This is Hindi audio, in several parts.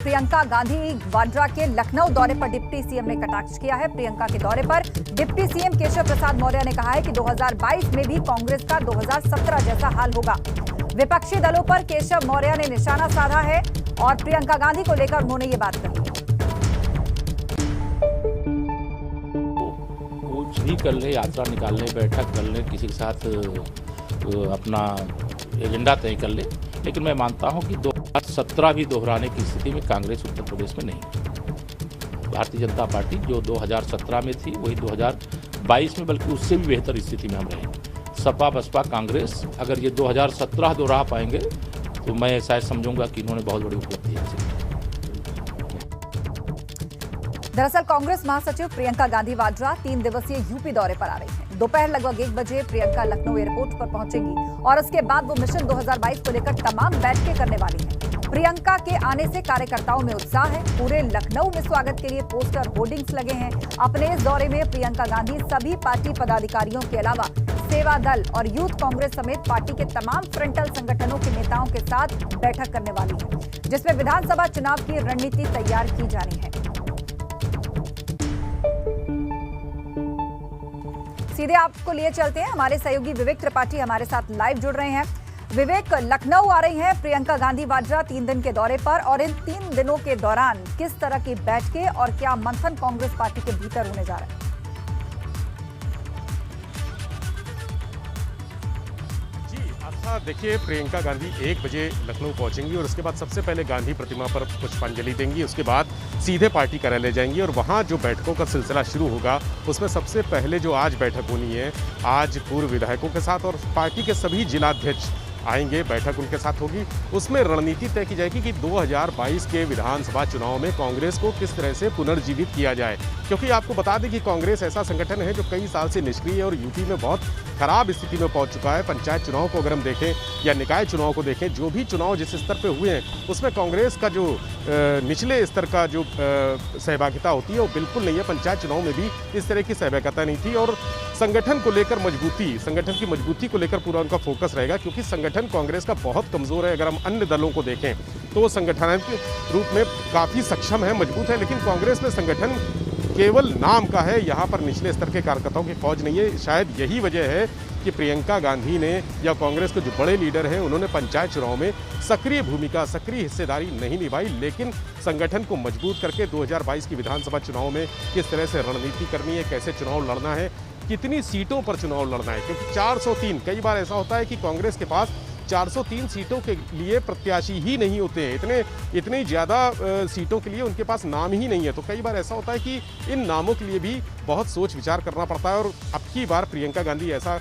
प्रियंका गांधी वाड्रा के लखनऊ दौरे पर डिप्टी सीएम ने कटाक्ष किया है। प्रियंका के दौरे पर डिप्टी सीएम केशव प्रसाद मौर्य ने कहा है कि 2022 में भी कांग्रेस का 2017 जैसा हाल होगा। विपक्षी दलों पर केशव मौर्य ने निशाना साधा है और प्रियंका गांधी को लेकर उन्होंने ये बात कही। कुछ भी कर ले, यात्रा निकाल ले, बैठक कर ले, किसी के साथ अपना एजेंडा तय कर ले, लेकिन मैं मानता हूं कि 2017 भी दोहराने की स्थिति में कांग्रेस उत्तर प्रदेश में नहीं है। भारतीय जनता पार्टी जो 2017 में थी वही 2022 में, बल्कि उससे भी बेहतर स्थिति में हम रहे। सपा बसपा कांग्रेस अगर ये 2017 दोहरा पाएंगे तो मैं शायद समझूंगा कि इन्होंने बहुत बड़ी उपलब्धि हासिल की। दरअसल कांग्रेस महासचिव प्रियंका गांधी वाड्रा 3 दिवसीय यूपी दौरे पर आ रही हैं। दोपहर लगभग 1 बजे प्रियंका लखनऊ एयरपोर्ट पर पहुंचेंगी और उसके बाद वो मिशन 2022 को लेकर तमाम बैठकें करने वाली हैं। प्रियंका के आने से कार्यकर्ताओं में उत्साह है। पूरे लखनऊ में स्वागत के लिए पोस्टर होर्डिंग्स लगे हैं। अपने इस दौरे में प्रियंका गांधी सभी पार्टी पदाधिकारियों के अलावा सेवा दल और यूथ कांग्रेस समेत पार्टी के तमाम फ्रंटल संगठनों के नेताओं के साथ बैठक करने वाली है, जिसमें विधानसभा चुनाव की रणनीति तैयार की जानी है। सीधे आपको लिए चलते हैं, हमारे सहयोगी विवेक त्रिपाठी हमारे साथ लाइव जुड़ रहे हैं। विवेक, लखनऊ आ रही हैं प्रियंका गांधी वाड्रा 3 दिन के दौरे पर, और इन 3 दिनों के दौरान किस तरह की बैठकें और क्या मंथन कांग्रेस पार्टी के भीतर होने जा रहा है? देखिए, प्रियंका गांधी 1 बजे लखनऊ पहुंचेंगी और उसके बाद सबसे पहले गांधी प्रतिमा पर पुष्पांजलि देंगी। उसके बाद सीधे पार्टी कार्यालय जाएंगी और वहां जो बैठकों का सिलसिला शुरू होगा उसमें सबसे पहले जो आज बैठक होनी है, आज पूर्व विधायकों के साथ और पार्टी के सभी जिलाध्यक्ष आएंगे, बैठक उनके साथ होगी। उसमें रणनीति तय की जाएगी कि 2022 के विधानसभा चुनाव में कांग्रेस को किस तरह से पुनर्जीवित किया जाए, क्योंकि आपको बता दें कि कांग्रेस ऐसा संगठन है जो कई साल से निष्क्रिय है और यूपी में बहुत खराब स्थिति में पहुंच चुका है। पंचायत चुनाव को अगर हम देखें या निकाय चुनाव को देखें, जो भी चुनाव जिस स्तर पे हुए हैं उसमें कांग्रेस का जो निचले स्तर का जो सहभागिता होती है वो बिल्कुल नहीं है। पंचायत चुनाव में भी इस तरह की सहभागिता नहीं थी और संगठन को लेकर संगठन की मजबूती को लेकर पूरा उनका फोकस रहेगा, क्योंकि संगठन कांग्रेस का बहुत कमज़ोर है। अगर हम अन्य दलों को देखें तो वो संगठन के रूप में काफ़ी सक्षम है, मजबूत है, लेकिन कांग्रेस में संगठन केवल नाम का है। यहाँ पर निचले स्तर के कार्यकर्ताओं की फौज नहीं है। शायद यही वजह है कि प्रियंका गांधी ने या कांग्रेस के जो बड़े लीडर हैं उन्होंने पंचायत चुनाव में सक्रिय भूमिका, सक्रिय हिस्सेदारी नहीं निभाई, लेकिन संगठन को मजबूत करके 2022 की विधानसभा चुनाव में किस तरह से रणनीति करनी है, कैसे चुनाव लड़ना है, कितनी सीटों पर चुनाव लड़ना है, क्योंकि 403 कई बार ऐसा होता है कि कांग्रेस के पास 403 सीटों के लिए प्रत्याशी ही नहीं होते हैं। इतनी ज़्यादा सीटों के लिए उनके पास नाम ही नहीं है। तो कई बार ऐसा होता है कि इन नामों के लिए भी बहुत सोच विचार करना पड़ता है। और अब की बार प्रियंका गांधी ऐसा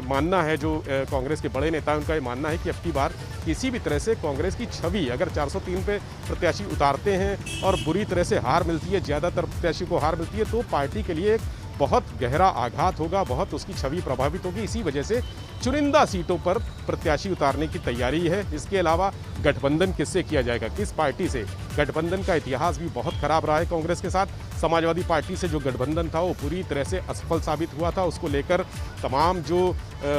मानना है, जो कांग्रेस के बड़े नेता हैं उनका ये मानना है कि अब की बार किसी भी तरह से कांग्रेस की छवि अगर 403 पे प्रत्याशी उतारते हैं और बुरी तरह से हार मिलती है, ज़्यादातर प्रत्याशी को हार मिलती है, तो पार्टी के लिए एक बहुत गहरा आघात होगा, बहुत उसकी छवि प्रभावित होगी। इसी वजह से चुनिंदा सीटों पर प्रत्याशी उतारने की तैयारी है। इसके अलावा गठबंधन किससे किया जाएगा, किस पार्टी से? गठबंधन का इतिहास भी बहुत खराब रहा है कांग्रेस के साथ। समाजवादी पार्टी से जो गठबंधन था वो पूरी तरह से असफल साबित हुआ था। उसको लेकर तमाम जो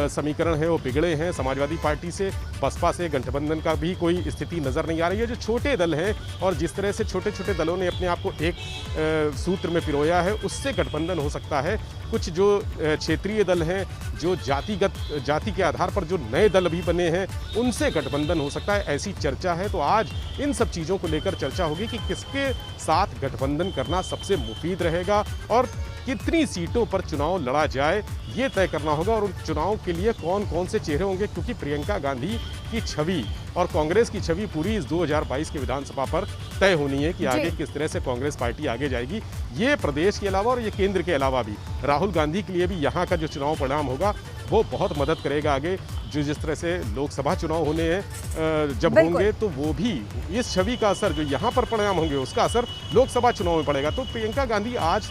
समीकरण है वो बिगड़े हैं। समाजवादी पार्टी से, बसपा से गठबंधन का भी कोई स्थिति नज़र नहीं आ रही है। जो छोटे दल हैं और जिस तरह से छोटे छोटे दलों ने अपने आप को एक सूत्र में पिरोया है, उससे गठबंधन हो सकता है। कुछ जो क्षेत्रीय दल हैं, जो जाति के आधार पर जो नए दल अभी बने हैं, उनसे गठबंधन हो सकता है, ऐसी चर्चा है। तो आज इन सब चीज़ों को लेकर चर्चा होगी कि किसके साथ गठबंधन करना सबसे मुफीद रहेगा और कितनी सीटों पर चुनाव लड़ा जाए, ये तय करना होगा। और उन चुनाव के लिए कौन कौन से चेहरे होंगे, क्योंकि प्रियंका गांधी की छवि और कांग्रेस की छवि पूरी इस 2022 के विधानसभा पर तय होनी है कि आगे किस तरह से कांग्रेस पार्टी आगे जाएगी। ये प्रदेश के अलावा और ये केंद्र के अलावा भी राहुल गांधी के लिए भी यहाँ का जो चुनाव परिणाम होगा वो बहुत मदद करेगा आगे। जो जिस तरह से लोकसभा चुनाव होने हैं जब होंगे, तो वो भी इस छवि का असर, जो यहाँ पर परिणाम होंगे उसका असर लोकसभा चुनाव में पड़ेगा। तो प्रियंका गांधी आज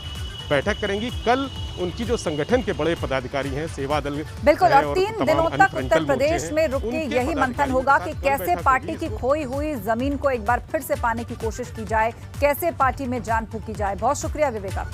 बैठक करेंगी, कल उनकी जो संगठन के बड़े पदाधिकारी हैं, सेवा दल, बिल्कुल, और 3 दिनों तक उत्तर प्रदेश में रुक के यही मंथन होगा कि कैसे पार्टी की खोई हुई जमीन को एक बार फिर से पाने की कोशिश की जाए, कैसे पार्टी में जान फूंकी जाए। बहुत शुक्रिया विवेका।